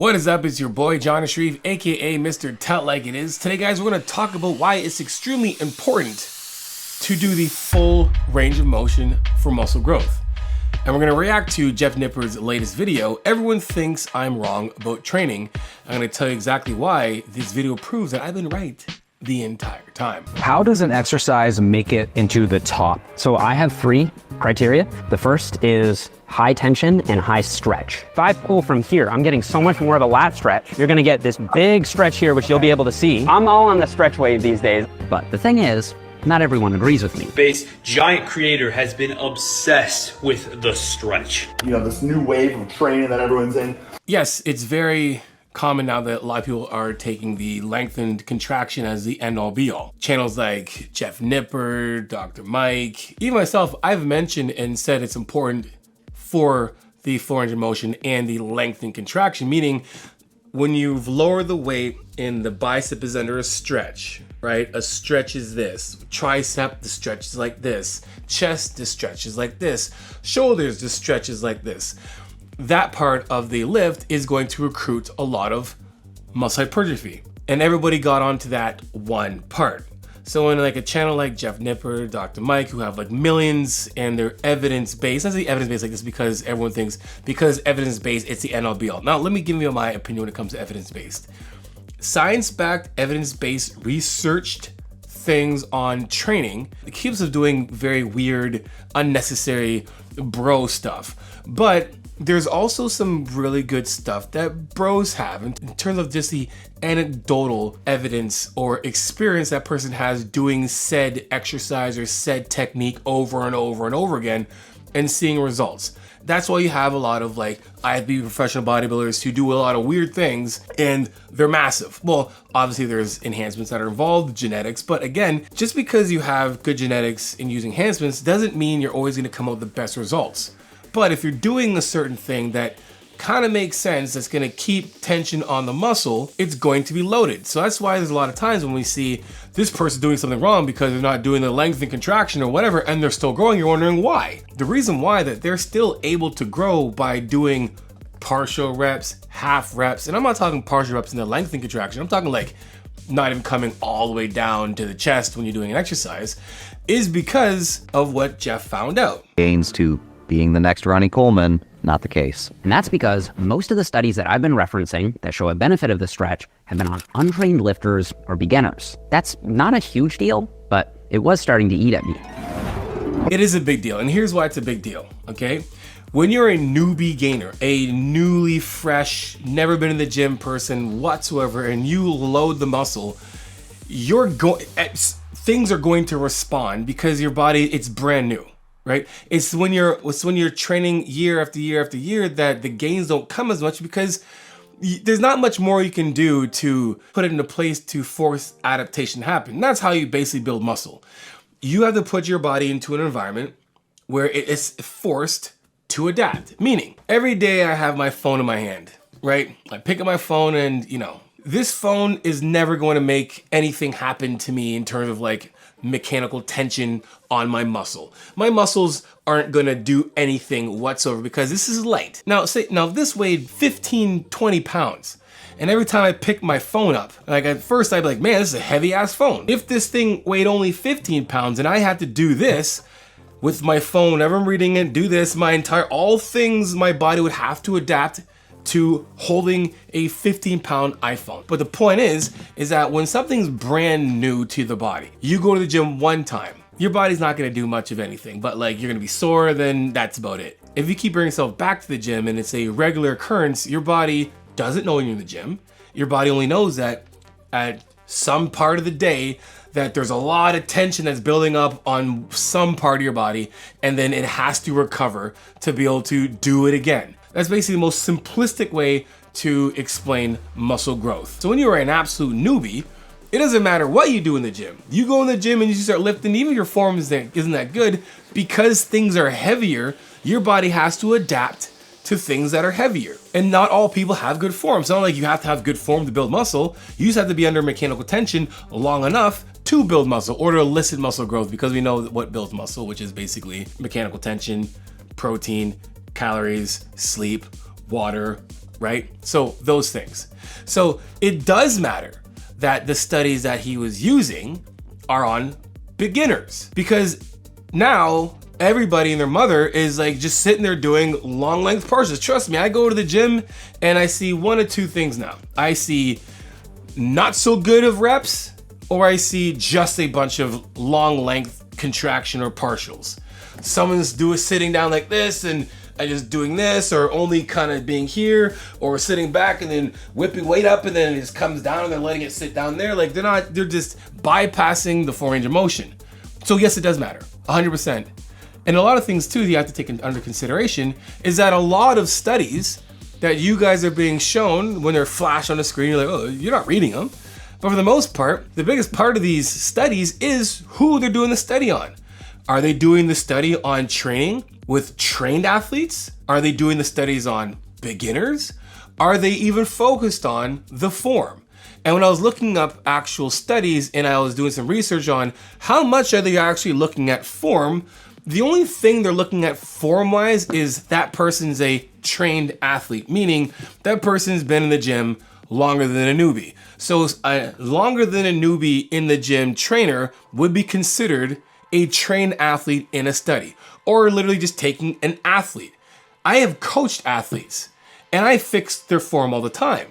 What is up? It's your boy Johnny SHREVE, aka Mr. Tell It Like It Is. Today, guys, we're going to talk about why it's extremely important to do the full range of motion for muscle growth. And we're going to react to Jeff Nippard's latest video. Everyone thinks I'm wrong about training. I'm going to tell you exactly why this video proves that I've been right the entire time. How does an exercise make it into the top? So I have 3 criteria. The first is high tension and high stretch. If I pull from here, I'm getting so much more of a lat stretch. You're gonna get this big stretch here, which you'll be able to see. I'm all on the stretch wave these days. But the thing is, not everyone agrees with me. Base giant creator has been obsessed with the stretch. You know, this new wave of training that everyone's in. Yes, it's very common now that a lot of people are taking the lengthened contraction as the end-all be-all. Channels like Jeff Nippard, Dr. Mike, even myself, I've mentioned and said it's important for the full range of motion and the lengthened contraction, meaning when you've lowered the weight and the bicep is under a stretch, right? A stretch is this. Tricep, the stretch is like this. Chest, the stretch is like this. Shoulders, the stretch is like this. That part of the lift is going to recruit a lot of muscle hypertrophy. And everybody got onto that one part. So in like a channel like Jeff Nippard, Dr. Mike, who have like millions and they're evidence-based, I say evidence-based like this because everyone thinks because evidence-based, it's the end-all be-all. Now, let me give you my opinion when it comes to evidence-based. Science-backed, evidence-based, researched things on training, it keeps us doing very weird, unnecessary bro stuff. But there's also some really good stuff that bros have in terms of just the anecdotal evidence or experience that person has doing said exercise or said technique over and over and over again and seeing results. That's why you have a lot of like IFBB professional bodybuilders who do a lot of weird things and they're massive. Well, obviously there's enhancements that are involved, genetics, but again, just because you have good genetics and using enhancements doesn't mean you're always gonna come out with the best results. But if you're doing a certain thing that kind of makes sense, that's gonna keep tension on the muscle, it's going to be loaded. So that's why there's a lot of times when we see this person doing something wrong because they're not doing the length and contraction or whatever, and they're still growing, you're wondering why. The reason why that they're still able to grow by doing partial reps, half reps, and I'm not talking partial reps in the length and contraction, I'm talking like not even coming all the way down to the chest when you're doing an exercise, is because of what Jeff found out. Gains to being the next Ronnie Coleman, not the case. And that's because most of the studies that I've been referencing that show a benefit of the stretch have been on untrained lifters or beginners. That's not a huge deal, but it was starting to eat at me. It is a big deal, and here's why it's a big deal, okay? When you're a newbie gainer, a newly fresh, never been in the gym person whatsoever, and you load the muscle, things are going to respond because your body, it's brand new. Right? It's when you're training year after year after year that the gains don't come as much because there's not much more you can do to put it into place to force adaptation to happen. And that's how you basically build muscle. You have to put your body into an environment where it is forced to adapt. Meaning, every day I have my phone in my hand, right? I pick up my phone and, this phone is never going to make anything happen to me in terms of like mechanical tension on my muscle. My muscles aren't gonna do anything whatsoever because this is light. Now if this weighed 15, 20 pounds, and every time I pick my phone up, like at first I'd be like, man, this is a heavy ass phone. If this thing weighed only 15 pounds and I had to do this with my phone, whenever I'm reading it, do this, all things my body would have to adapt to holding a 15-pound iPhone. But the point is that when something's brand new to the body, you go to the gym one time, your body's not gonna do much of anything, but like you're gonna be sore, then that's about it. If you keep bringing yourself back to the gym and it's a regular occurrence, your body doesn't know when you're in the gym. Your body only knows that at some part of the day that there's a lot of tension that's building up on some part of your body, and then it has to recover to be able to do it again. That's basically the most simplistic way to explain muscle growth. So when you're an absolute newbie, it doesn't matter what you do in the gym. You go in the gym and you start lifting, even if your form isn't that good, because things are heavier, your body has to adapt to things that are heavier. And not all people have good form. It's not like you have to have good form to build muscle. You just have to be under mechanical tension long enough to build muscle or to elicit muscle growth, because we know what builds muscle, which is basically mechanical tension, protein, calories, sleep, water, right? So those things. So it does matter that the studies that he was using are on beginners, because now everybody and their mother is like just sitting there doing long length partials. Trust me, I go to the gym and I see one of two things now. I see not so good of reps, or I see just a bunch of long length contraction or partials. Someone's sitting down like this and just doing this, or only kind of being here, or sitting back and then whipping weight up and then it just comes down and they're letting it sit down there. Like they're just bypassing the full range of motion. So yes, it does matter, 100%. And a lot of things too that you have to take under consideration is that a lot of studies that you guys are being shown when they're flashed on the screen, you're like, oh, you're not reading them. But for the most part, the biggest part of these studies is who they're doing the study on. Are they doing the study on training with trained athletes? Are they doing the studies on beginners? Are they even focused on the form? And when I was looking up actual studies and I was doing some research on how much are they actually looking at form, the only thing they're looking at form-wise is that person's a trained athlete, meaning that person's been in the gym longer than a newbie. So a longer than a newbie in the gym trainer would be considered a trained athlete in a study, or literally just taking an athlete. I have coached athletes and I fix their form all the time,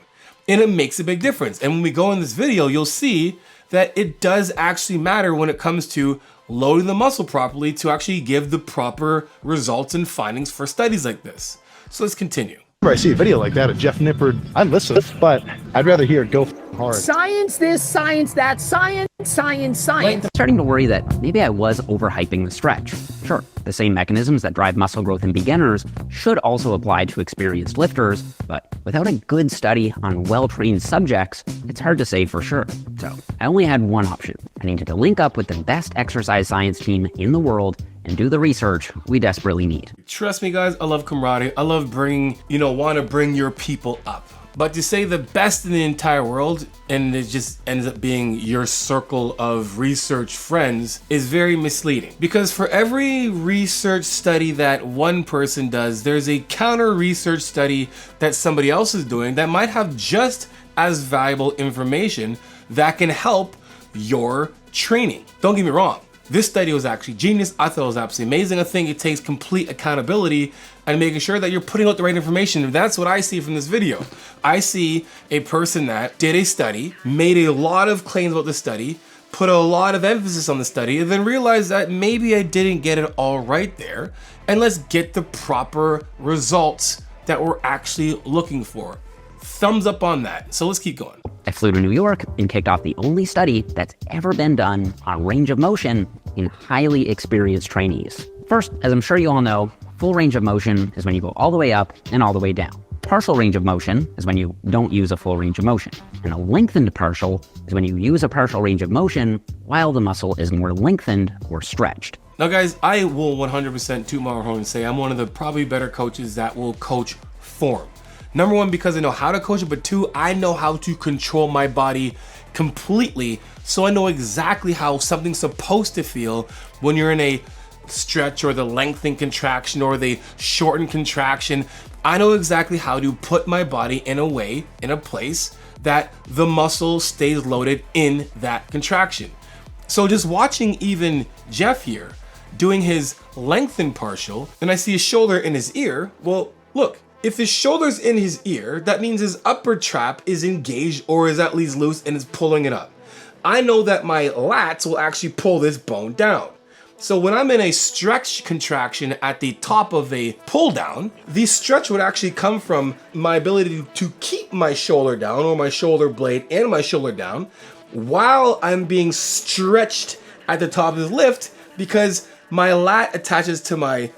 and it makes a big difference. And when we go in this video, you'll see that it does actually matter when it comes to loading the muscle properly to actually give the proper results and findings for studies like this. So let's continue. Whenever I see a video like that of Jeff Nippard, I listen, but I'd rather hear it go hard. Science this, science that, science. I'm starting to worry that maybe I was overhyping the stretch. Sure, the same mechanisms that drive muscle growth in beginners should also apply to experienced lifters, but without a good study on well-trained subjects, it's hard to say for sure. So I only had one option. I needed to link up with the best exercise science team in the world and do the research we desperately need. Trust me guys, I love camaraderie. I love want to bring your people up. But to say the best in the entire world and it just ends up being your circle of research friends is very misleading. Because for every research study that one person does, there's a counter research study that somebody else is doing that might have just as valuable information that can help your training. Don't get me wrong. This study was actually genius. I thought it was absolutely amazing. I think it takes complete accountability and making sure that you're putting out the right information. And that's what I see from this video. I see a person that did a study, made a lot of claims about the study, put a lot of emphasis on the study, and then realized that maybe I didn't get it all right there. And let's get the proper results that we're actually looking for. Thumbs up on that. So let's keep going. I flew to New York and kicked off the only study that's ever been done on range of motion in highly experienced trainees. First, as I'm sure you all know, full range of motion is when you go all the way up and all the way down. Partial range of motion is when you don't use a full range of motion. And a lengthened partial is when you use a partial range of motion while the muscle is more lengthened or stretched. Now guys, I will 100% toot my horn and say I'm one of the probably better coaches that will coach form. Number one, because I know how to coach it, but two, I know how to control my body completely, so I know exactly how something's supposed to feel when you're in a stretch or the lengthened contraction or the shortened contraction. I know exactly how to put my body in a place that the muscle stays loaded in that contraction. So just watching even Jeff here doing his lengthened partial, and I see his shoulder in his ear. Well, look. If his shoulder's in his ear, that means his upper trap is engaged or is at least loose and is pulling it up. I know that my lats will actually pull this bone down. So when I'm in a stretch contraction at the top of a pull down, the stretch would actually come from my ability to keep my shoulder down or my shoulder blade and my shoulder down while I'm being stretched at the top of the lift, because my lat attaches to my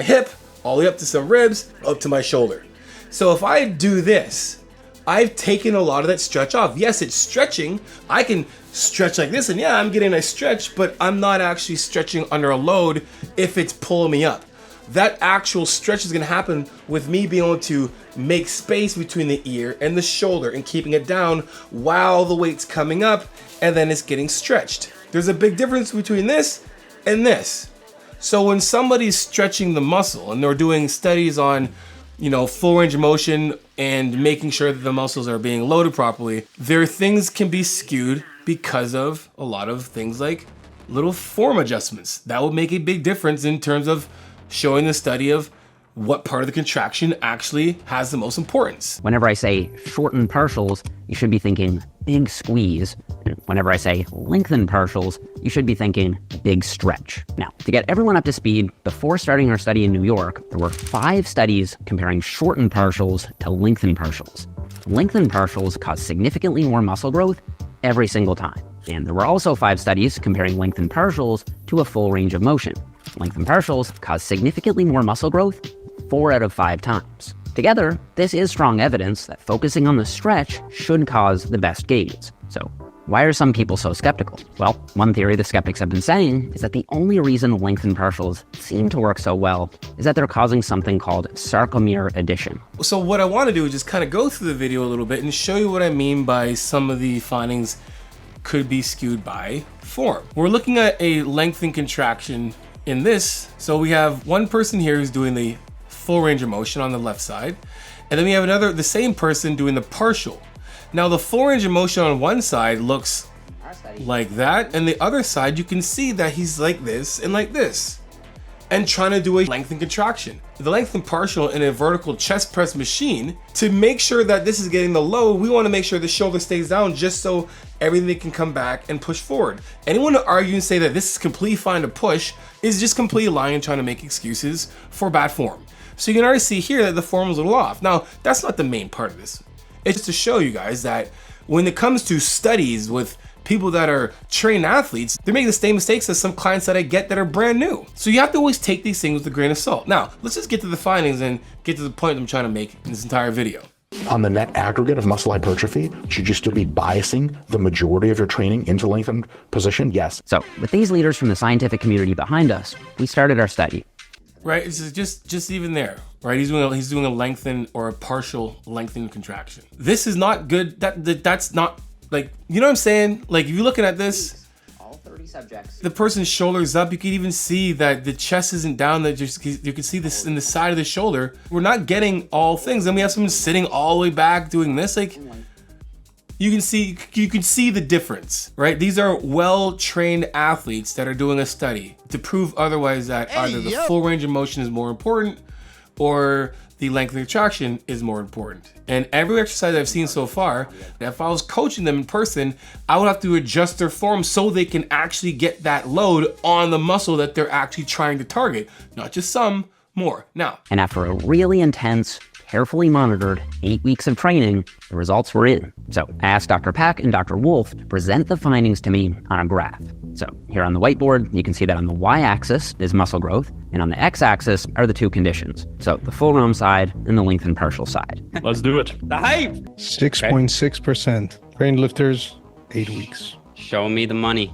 hip, all the way up to some ribs, up to my shoulder. So if I do this, I've taken a lot of that stretch off. Yes, it's stretching. I can stretch like this, and yeah, I'm getting a stretch, but I'm not actually stretching under a load if it's pulling me up. That actual stretch is gonna happen with me being able to make space between the ear and the shoulder and keeping it down while the weight's coming up, and then it's getting stretched. There's a big difference between this and this. So when somebody's stretching the muscle and they're doing studies on you know, full range of motion and making sure that the muscles are being loaded properly, their things can be skewed because of a lot of things like little form adjustments. That will make a big difference in terms of showing the study of what part of the contraction actually has the most importance. Whenever I say shorten partials, you should be thinking big squeeze. And whenever I say lengthen partials, you should be thinking big stretch. Now, to get everyone up to speed, before starting our study in New York, there were 5 studies comparing shortened partials to lengthened partials. Lengthened partials cause significantly more muscle growth every single time. And there were also 5 studies comparing lengthened partials to a full range of motion. Lengthened partials cause significantly more muscle growth 4 out of 5 times. Together, this is strong evidence that focusing on the stretch should cause the best gains. So, why are some people so skeptical? Well, one theory the skeptics have been saying is that the only reason lengthened partials seem to work so well is that they're causing something called sarcomere addition. So what I want to do is just kind of go through the video a little bit and show you what I mean by some of the findings could be skewed by form. We're looking at a lengthened contraction in this. So we have one person here who's doing the full range of motion on the left side, and then we have the same person doing the partial. Now the full range of motion on one side looks like that, and the other side you can see that he's like this and like this, and trying to do a lengthened contraction. The lengthened partial in a vertical chest press machine, to make sure that this is getting the load, we want to make sure the shoulder stays down just so everything can come back and push forward. Anyone to argue and say that this is completely fine to push is just completely lying and trying to make excuses for bad form. So you can already see here that the form is a little off. Now, that's not the main part of this. It's just to show you guys that when it comes to studies with people that are trained athletes, they make the same mistakes as some clients that I get that are brand new. So you have to always take these things with a grain of salt. Now, let's just get to the findings and get to the point I'm trying to make in this entire video. On the net aggregate of muscle hypertrophy, should you still be biasing the majority of your training into lengthened position? Yes. So, with these leaders from the scientific community behind us, we started our study. Right, it's just even there, right? He's doing a lengthened or a partial lengthened contraction. This is not good. That's not, like, you know what I'm saying? Like, if you're looking at this, All 30 subjects. the person's shoulders up. You can even see that the chest isn't down. That just you can see this in the side of the shoulder. We're not getting all things. Then we have someone sitting all the way back doing this. Like, you can see the difference, right? These are well-trained athletes that are doing a study to prove otherwise, that either the full range of motion is more important or the length of contraction is more important. And every exercise I've seen so far, if I was coaching them in person, I would have to adjust their form so they can actually get that load on the muscle that they're actually trying to target, not just some, more. Now, And after a really intense, carefully monitored 8 weeks of training, the results were in. So I asked Dr. Pack and Dr. Wolf to present the findings to me on a graph. So here on the whiteboard, you can see that on the y-axis is muscle growth, and on the x-axis are the 2 conditions. So the full ROM side and the lengthened partial side. Let's do it. The hype! 6.6%. Trained lifters, 8 weeks. Show me the money.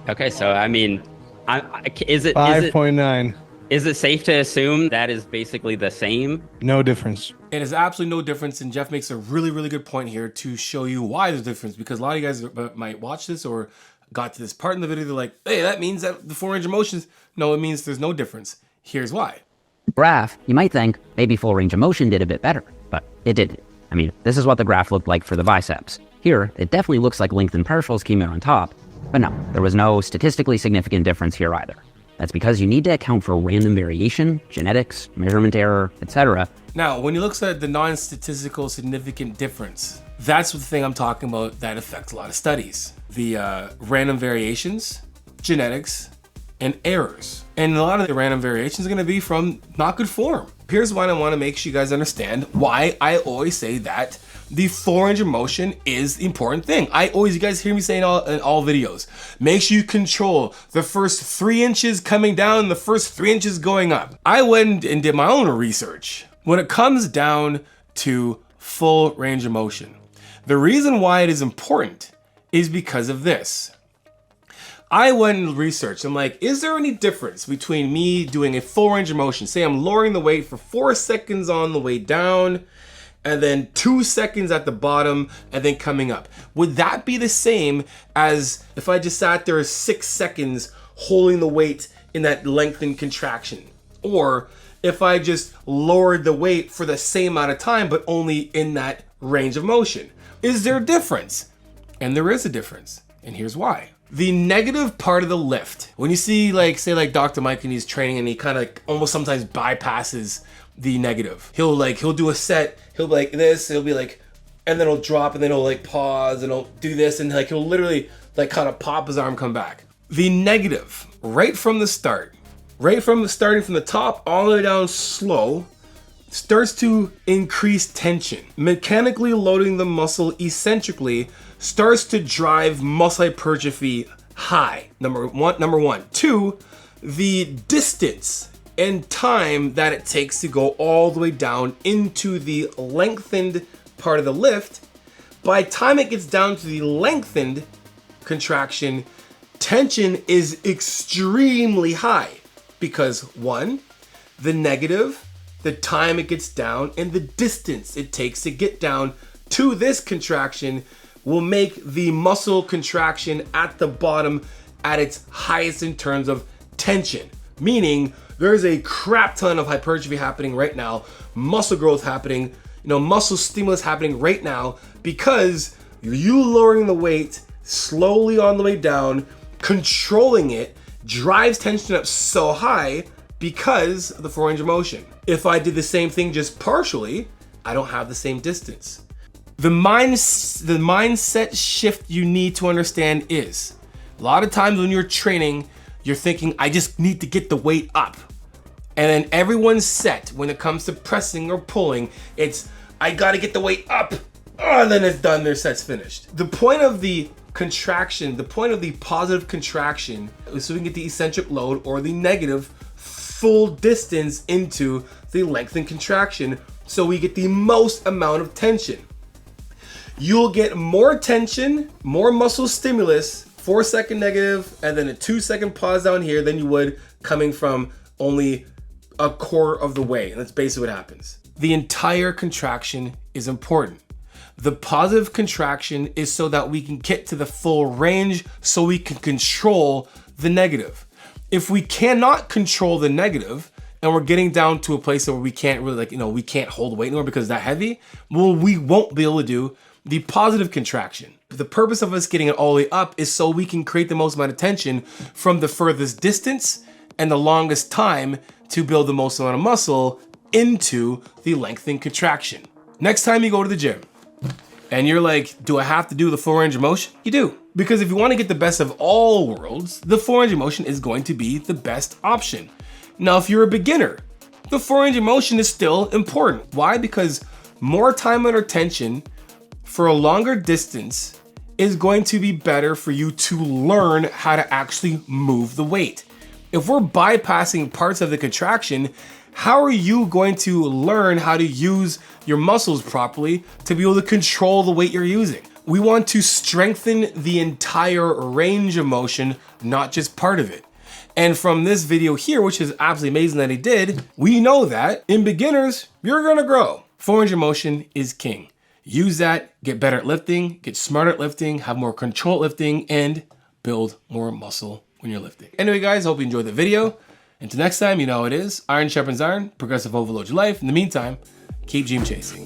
Okay, so I mean, is it 5.9. Is it safe to assume that is basically the same? No difference. it is absolutely no difference, and Jeff makes a really, really good point here to show you why there's a difference, because a lot of you guys might watch this or got to this part in the video, they're like, hey, that means that the full range of motion, no, it means there's no difference. Here's why. Graph, you might think maybe full range of motion did a bit better, but it didn't. I mean, this is what the graph looked like for the biceps. Here, it definitely looks like lengthened partials came out on top, but no, there was no statistically significant difference here either. That's because you need to account for random variation, genetics, measurement error, etc. Now, when you look at the non-statistical significant difference, that's the thing I'm talking about that affects a lot of studies. The random variations, genetics, and errors. And a lot of the random variations are gonna be from not good form. Here's why I wanna make sure you guys understand why I always say that the full range of motion is the important thing. You guys hear me saying in all videos, make sure you control the first 3 inches coming down and the first 3 inches going up. I went and did my own research. When it comes down to full range of motion, the reason why it is important is because of this. I went and researched. I'm like, is there any difference between me doing a full range of motion? Say I'm lowering the weight for 4 seconds on the way down, and then 2 seconds at the bottom, and then coming up. Would that be the same as if I just sat there 6 seconds holding the weight in that lengthened contraction? Or if I just lowered the weight for the same amount of time, but only in that range of motion? Is there a difference? And there is a difference, and here's why. The negative part of the lift, when you see like, say like Dr. Mike and he's training and he kind of like almost sometimes bypasses the negative. He'll do a set, he'll be like this, he'll be like, and then he'll drop and then he'll like pause and he'll do this and like he'll literally like kind of pop his arm, come back. The negative, right from the start, starting from the top all the way down slow, starts to increase tension. Mechanically loading the muscle eccentrically starts to drive muscle hypertrophy high. Number one. Two, the distance and time that it takes to go all the way down into the lengthened part of the lift. By the time it gets down to the lengthened contraction, tension is extremely high because one, the negative, the time it gets down, and the distance it takes to get down to this contraction will make the muscle contraction at the bottom at its highest in terms of tension. Meaning there's a crap ton of hypertrophy happening right now, muscle growth happening, muscle stimulus happening right now because you lowering the weight slowly on the way down, controlling it, drives tension up so high because of the full range of motion. If I did the same thing just partially, I don't have the same distance. The mindset shift you need to understand is, a lot of times when you're training, you're thinking, I just need to get the weight up. And then everyone's set when it comes to pressing or pulling, it's, I gotta get the weight up. Oh, and then it's done, their set's finished. The point of the contraction, the point of the positive contraction is so we can get the eccentric load or the negative full distance into the lengthened contraction so we get the most amount of tension. You'll get more tension, more muscle stimulus, 4 second negative, and then a 2 second pause down here than you would coming from only a quarter of the way. And that's basically what happens. The entire contraction is important. The positive contraction is so that we can get to the full range so we can control the negative. If we cannot control the negative and we're getting down to a place where we can't really we can't hold weight anymore because it's that heavy, well, we won't be able to do the positive contraction. The purpose of us getting it all the way up is so we can create the most amount of tension from the furthest distance and the longest time to build the most amount of muscle into the lengthened contraction. Next time you go to the gym and you're like, do I have to do the full range of motion? You do. Because if you want to get the best of all worlds, the full range of motion is going to be the best option. Now, if you're a beginner, the full range of motion is still important. Why? Because more time under tension for a longer distance is going to be better for you to learn how to actually move the weight. If we're bypassing parts of the contraction, how are you going to learn how to use your muscles properly to be able to control the weight you're using? We want to strengthen the entire range of motion, not just part of it. And from this video here, which is absolutely amazing that he did, we know that in beginners, you're gonna grow. Full range of motion is king. Use that, get better at lifting, get smarter at lifting, have more control at lifting, and build more muscle when you're lifting. Anyway, guys, hope you enjoyed the video. Until next time, you know how it is. Iron sharpens iron, progressive overload your life. In the meantime, keep dream chasing.